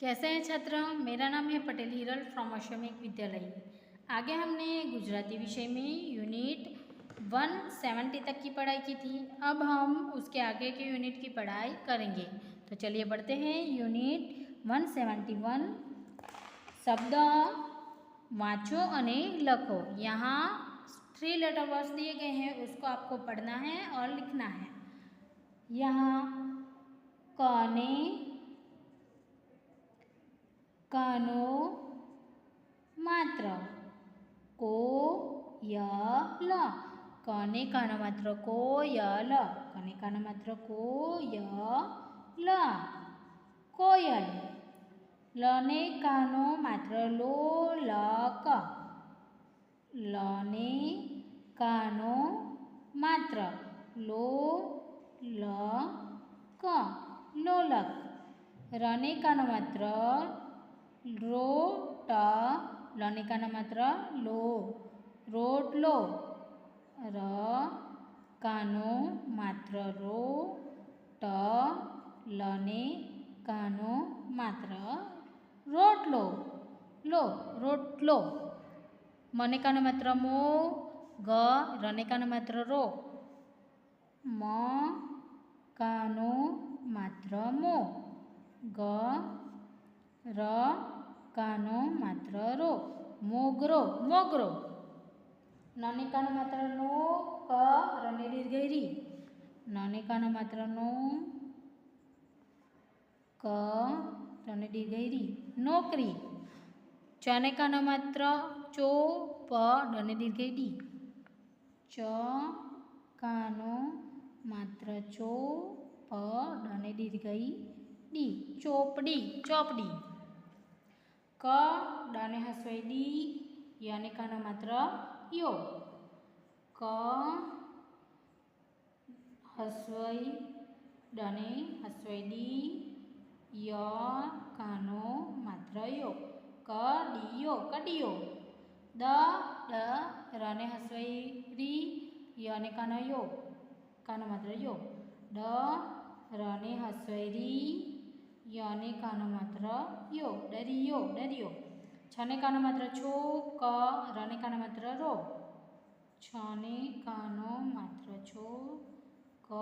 कैसे हैं छात्र। मेरा नाम है पटेल हिरल फ्रॉम अश्वमेघ विद्यालय। आगे हमने गुजराती विषय में यूनिट 170 तक की पढ़ाई की थी। अब हम उसके आगे के यूनिट की पढ़ाई करेंगे। तो चलिए बढ़ते हैं। यूनिट 171 शब्द वाँचो अने लखो। यहाँ 3 लेटर वर्ड्स दिए गए हैं, उसको आपको पढ़ना है और लिखना है। यहाँ कने कानो मात्र कोयल कने कानो मात्र कोयल कने कानो मात्र कोयल कोयल लने कानो मात्र लोलक लने कानो मात्र लोलक लोलक रने कानो मात्र रोट लने कानो मात्र लो रोटलो र कानो मात्र रो ट लने कानो मात्र रोटलो लो रोटलो मने कानो मात्र मो ग रने कानो मात्र रो म कानो मात्र मो ग र कानो मात्र रो मोगरो मोगरो नने कानो मात्र नो क रने दीर्घई नने कानो मात्र नो क रने दीर्घई नौकरी चने कानो मात्र चो प डने दीर्घई डी च कानो मात्र चो प डने दीर्घई डी चोपड़ी चौपड़ी क डने हस्वई डी याने कानो मात्र यो क हस्वई डने हस्वई डी य कानो मात्र यो कडियो कडियो द ड रने हस्वई री याने कानो यो कानो मात्र यो ड रने हस्वई री याने कानो मात्र यो डरियो डरियो छने कानो मात्र छो क रने कानो मात्र रो छने कानो मात्र छो क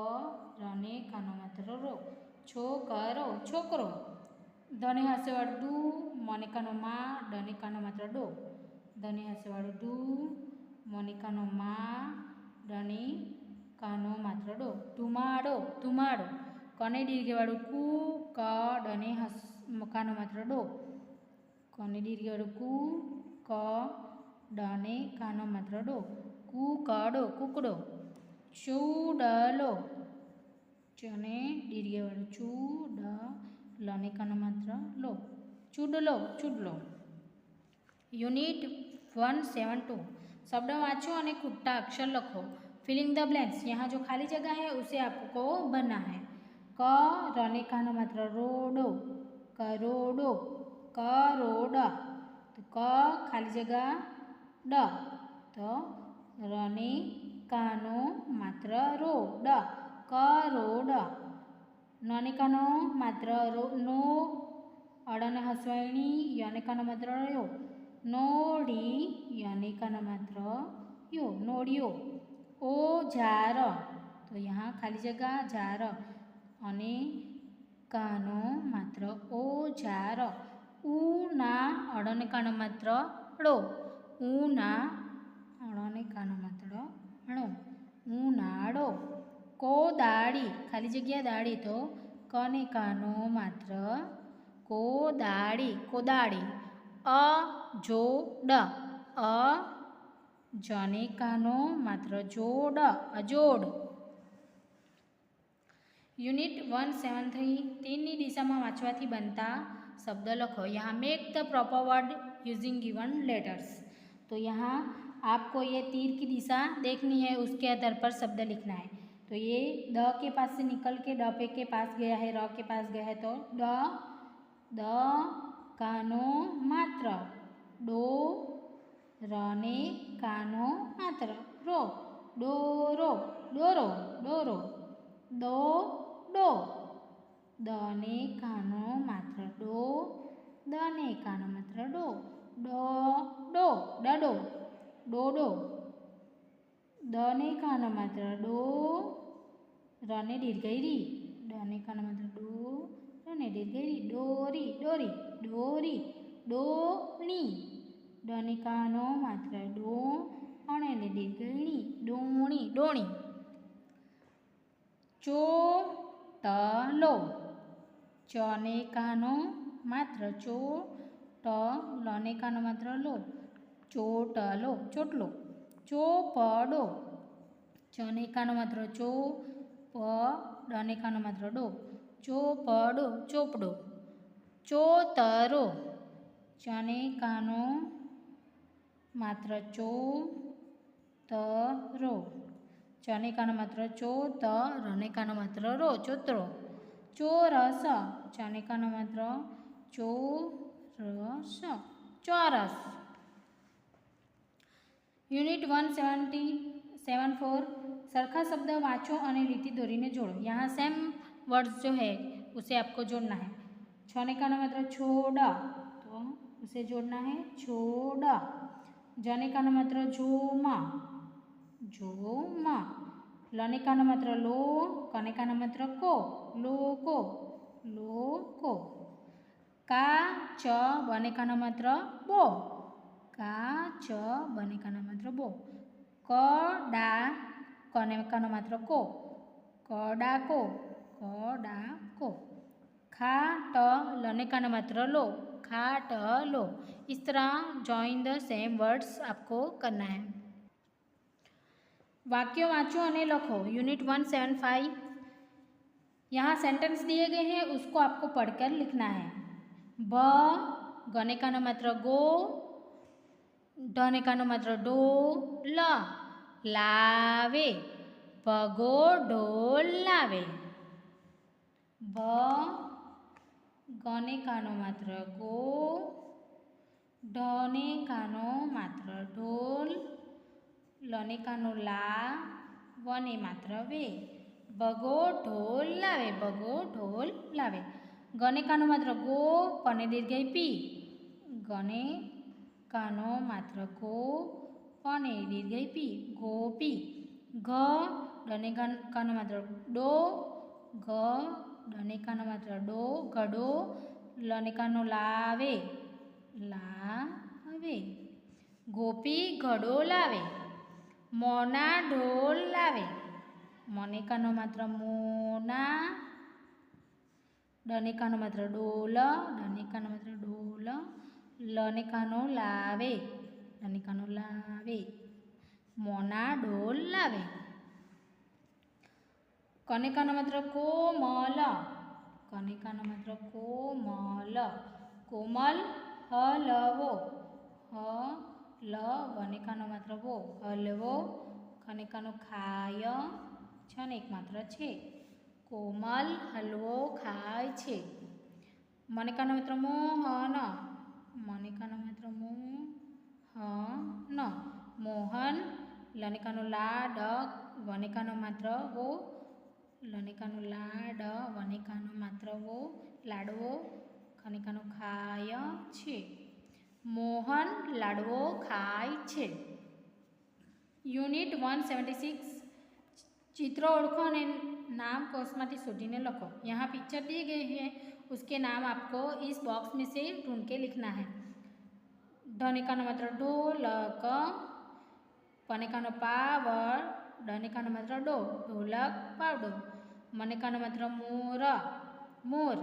रने कानो मात्र रो छोकरो छोकरो धने हासेवाड़ू दू मने कानो मा डने कानो मात्र डो धने हासेवाड़ू दू मने कानो मा डने कानो मात्र डो धुमाड़ो धुमाड़ो कने दीर्घवाड़ू कू क डने कानो मात्र डो कने दीर्घवाड़ू कू क डने कानो मात्र डो कूकड़ो कुकड़ो चूडलो चने दीर्घवाड़ू चू ड लने कानो मात्र लो चूडलो चूडलो। यूनिट 172 शब्द वाँचो और खुट्टा अक्षर लखो। Filling the blanks. यहाँ जो खाली जगह है उसे आपको भरना है। क रने कानो मात्र रोडो करोड़ो करोड़ तो क खाली जगह ड तो रने कानो मात्र रो ड करोड़ नने कानो मात्र रो नो अड़ने हस्वैणी याने कानो मात्र यो नोड़ी याने कानो मात्र यो नोड़ियो ओ जार तो यहाँ खाली जगह जार अने कानो मात्र ओ जार ऊना अड़ने कानो मात्र ड़ो ऊना अड़ने कानो मात्र णो ऊनाड़ो कोदाड़ी खाली जगह दाड़ी तो कने कानो मात्र कोदाड़ी कोदाड़ी अ जो ड अ जने कानो मात्र जोड़ अजोड़। यूनिट 173 तीन दिशा में वाँचवाथी बनता शब्द लखो। यहाँ make the proper word using given letters. तो यहाँ आपको ये तीर की दिशा देखनी है, उसके आधार पर शब्द लिखना है। तो ये द के पास से निकल के ड पे के पास गया है, र के पास गया है तो ड द कानो मात्र डो रने कानो मात्र रो डोरो डोरो डोरो दो डो दने कानो मात्र डो द ने कानो मात्र डो, डो डो डडो, डोडो, द ने कानो मात्र डो, र ने दीर्घई री, ड ने कानो मात्र डो, र ने दीर्घई री, डोरी डोरी, डोरी, डोणी, ड ने कानो मात्र डो, अणे ने दीर्घई णी, डोणी डोणी, ચોટલો, ચ ને કાનો માત્ર ચો, ટ લ ને કાનો માત્ર લો, ચોટલો ચોટલો, ચોપડો, ચ ને કાનો માત્ર ચો, પ ડ ને કાનો માત્ર ડો, ચોપડો ચોપડો, ચોતરો, ચ ને કાનો માત્ર ચો, તરો, ચ ને કાનો માત્ર ચો, ત ર ને કાનો માત્ર રો, ચોતરો, ચોરસ, ચ ને કાનો માત્ર ચો, રસ, ચોરસ. यूनिट 174 सरखा शब्द वाँचो और लिटी दोरीने जोड़ो. यहाँ सेम वर्ड्स जो है उसे आपको जोड़ना है. छने का मतलब छोड़, तो उसे जोड़ना है छोड़. जने का मतलब जोमा, जोमा. लने का मतलब लो, कने का मतलब को, लोको, लोको. का च बने का मतलब बो, का च बने का मतलब बो. क डा कने का मात्र को, कड़ा को, कड़ा को. खा ट लने का मात्र लो, खाट लो. इस तरह जॉइन द सेम वर्ड्स आपको करना है. वाक्यों वाँचो और लिखो. यूनिट 175 यहाँ सेंटेंस दिए गए हैं उसको आपको पढ़कर लिखना है. ब गने का मात्र गो, ढने का मात्र डो, ल लावे, भगो ढोल लावे. ब गने का मात्र गो, ढने का मात्र ढोल, लने का ला, वने मात्र वे. भगो ढोल लावे, भगो ढोल लावे. गने का मात्र गो, पने दीर्घई पी, गने कानो मात्र गो, पने दीर्घई पी, गोपी. घ डने कानो मात्र डो, घ डने कानो मात्र डो, घडो, लने कानो लावे, लावे. गोपी घडो लावे. मोना ढोल लावे, मने कानो मात्र मोना, डने कानो मात्र डोल, डने कानो मात्र डोल, लने कानो लावे, लने कानो लावे. मोना ढोल लावे. कने कानो मात्र कोमल, कने कानो मात्र कोमल, कोमल हलवो, हल वने कानो मात्र वो, हलवो. कने कानो खाय, छने एक मात्र छे, कोमल हलवो खाय छे. मने कानो मात्र मोहन, मने कानो मात्र मोहन, मोहन. लने कानो लाड, वने कानो मात्र वो, लने कानो लाड, वने कानो मात्र वो, लाडवो. कने कानो खाय छे, मोहन लाडवो खाय छे. यूनिट 176 चित्र ओळखो और नाम कोर्समांथी शोधीने लखो. यहाँ पिक्चर दी गई है उसके नाम आपको इस बॉक्स में से ढूंढ के लिखना है. ढने का मात्र ढोलक, पने का पावड़, डने का मात्र डो, ढोलक पावडो. मने का मात्र मोर, मोर.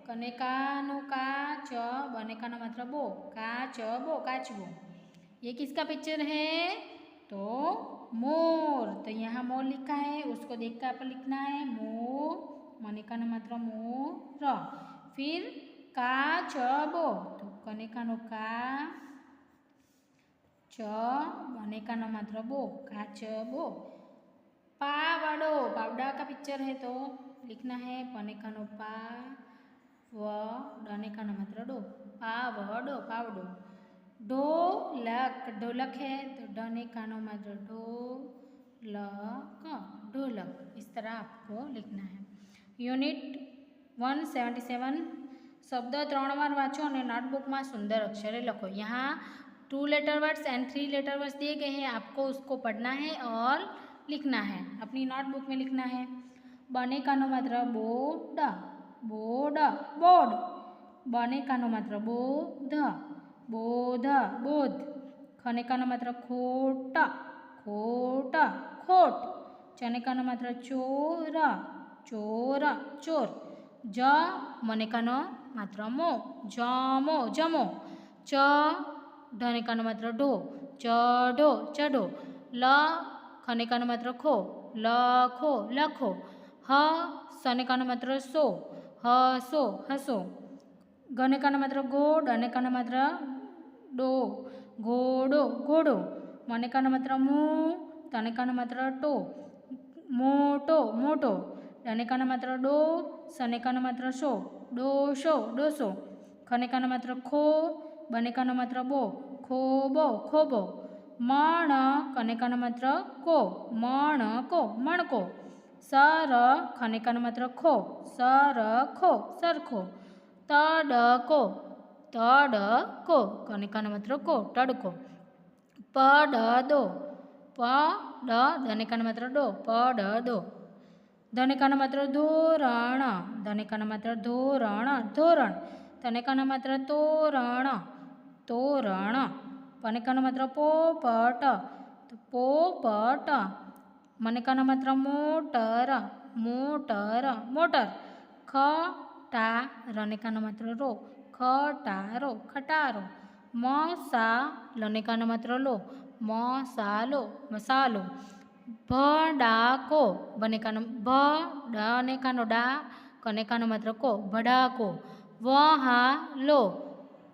कने कानो काच, बने का मात्र बो, काच बो, काचबो. ये किसका पिक्चर है? तो मोर. तो यहाँ मोर लिखा है उसको देख कर आप लिखना है मो, मने का मात्र मोर. फिर काचबो, तो कने कानो का च, बने का मात्र बो, काचबो. पावड़ो, पावड़ा का पिक्चर है तो लिखना है पने का पा, व डने का मात्र डो, पावड़ो, पावड़ो. ढोलक, ढोलक है तो डने का मात्र ढो, लक, ढोलक. इस तरह आपको लिखना है. यूनिट 177 शब्द 3 बार वाँचो और नोटबुक में सुंदर अक्षरे लिखो। यहाँ 2 letter words and 3 letter words दिए गए हैं, आपको उसको पढ़ना है और लिखना है, अपनी नोटबुक में लिखना है। बने का नो मतलब बोर्ड, बोर्ड, बोर्ड। बने का नो मतलब बोध, बोध, बोध। खने का नो मतलब खोट, खोट, खोट। चने का नो मतलब चोर, चोर, चोर। ज मने का नो मतलब मो, जमो, जमो। च ढने का नो मतलब डो, चढ़ो, चढ़ो। ल खने का नो मतलब खो, लखो, लखो। ह सने का नो मतलब सो, हसो, हसो। गने का नो मतलब गो, डने का नो मतलब डो, घोड़ो, घोड़ो। मने का नो मतलब मुँह, तने का नो मतलब टो, मोटो, मोटो। डने का नो मतलब डो, सने का नो मतलब शो, डोशो, डोसो। खने का नो मतलब खो, बने का नो मतलब बो, खोबो, खोबो। मण कने का नो मतलब को, मण को, मणको। सर खने का नो मतलब खो, सर खो, सरखो। तड़को, तड़को कने का नो मतलब को, तड़को। पड़दो, पड़ धने का नो मतलब डो, पड़दो। धने का नो मतलब धोरण, धने का नो मतलब धोरण, धोरण। तने का नो मतलब तोरण, तोरण। पने का नो मतलब पोपट, पोपट। मने का नो मतलब मोटर, मोटर, मोटर। खटारने का नो मतलब रो, खटारो, खटारो। मसालने का नो मतलब लो, मसालो, मसालो। भड़ाको बने का नो भ डने का नो डा, कने का नो मतलब को, भड़ाको। वहालो,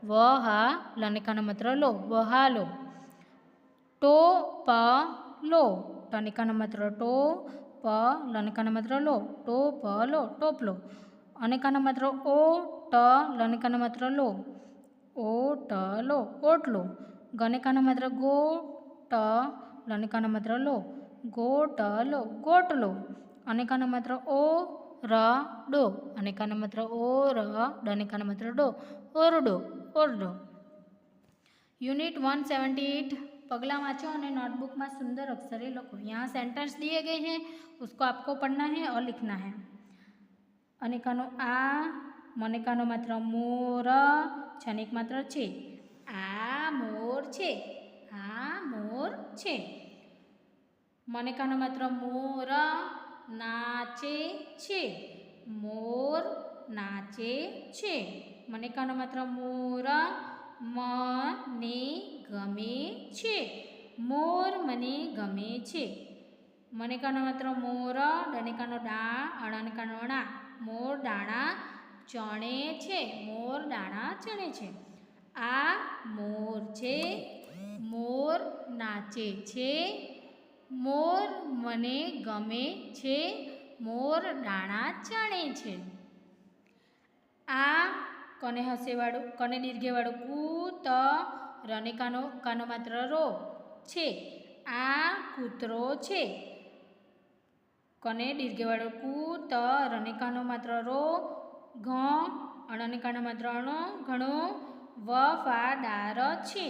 वहालने का नो मतलब लो, वहालो। टोपलो, टने का नो मतलब टो, प लने का नो मतलब लो, टोपलो, टोपलो। अने का नो मतलब ओ, ट लने का नो मतलब लो, ओटलो, ओटलो। गने का नो मतलब गो, ट लने का नो मतलब लो, गोटलो, गोटलो। अने का नो मतलब ओ, र, डो, अने का नो मतलब ओ, र, डने का नो मतलब डो, ओरडो, ओरडो। यूनिट 178 पगला वाँचो और नोटबुक में सुंदर अक्षरे लिखो। यहाँ सेंटेंस दिए गए हैं, उसको आपको पढ़ना है और लिखना है। अनेकानो आ, मनेकानो मात्र मोर, छनिक मात्र छे। आ मोर छे, आ मोर छे। मनेकानो मात्र मोर नाचे छे, मोर नाचे छे। मनेकानो मात्र मोर મને ગમે છે, મોર મને ગમે છે. મનેકાનો માત્ર મોર, ડનેકાનો ડા, અણનેકાનો અણા. મોર દાણા ચણે છે, મોર દાણા ચણે છે. આ મોર છે, મોર નાચે છે, મોર મને ગમે છે, મોર દાણા ચણે છે. આ कने हसेवाड़ू कने दीर्घेवाड़ू कू त रने कानो मात्र रो छे, आ कूतरो छे. कने दीर्घेवाड़ू कू त रने कानो मात्र रो घ अणने कानो मात्र अणो घणो वफादार छे,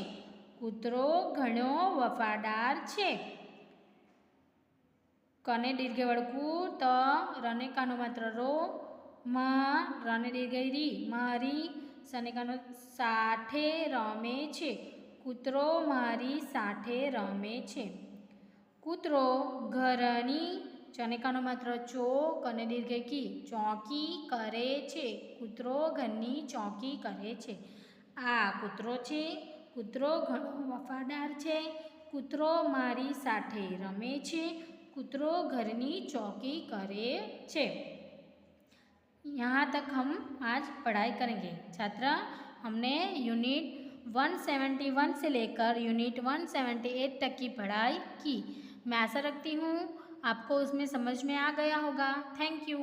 कूतरो घणो वफादार छे. कने दीर्घेवाड़ू कू त रने कानो मात्र रो मा राने दीर्घई मारी सनेकानो साठे रमे छे, कूतरो मारी साठे रमे छे. कूतरो घरनी चनेकानो मात्र चो कने दीर्घ की चौकी करे छे, कूतरो घरनी चौकी करे छे. आ कूतरो छे, कूतरो घणो वफादार छे, कूतरो मारी साठे रमे छे, कूतरो घरनी चौकी करे छे. यहाँ तक हम आज पढ़ाई करेंगे छात्र। हमने यूनिट 171 से लेकर यूनिट 178 तक की पढ़ाई की। मैं आशा रखती हूँ आपको उसमें समझ में आ गया होगा। Thank you.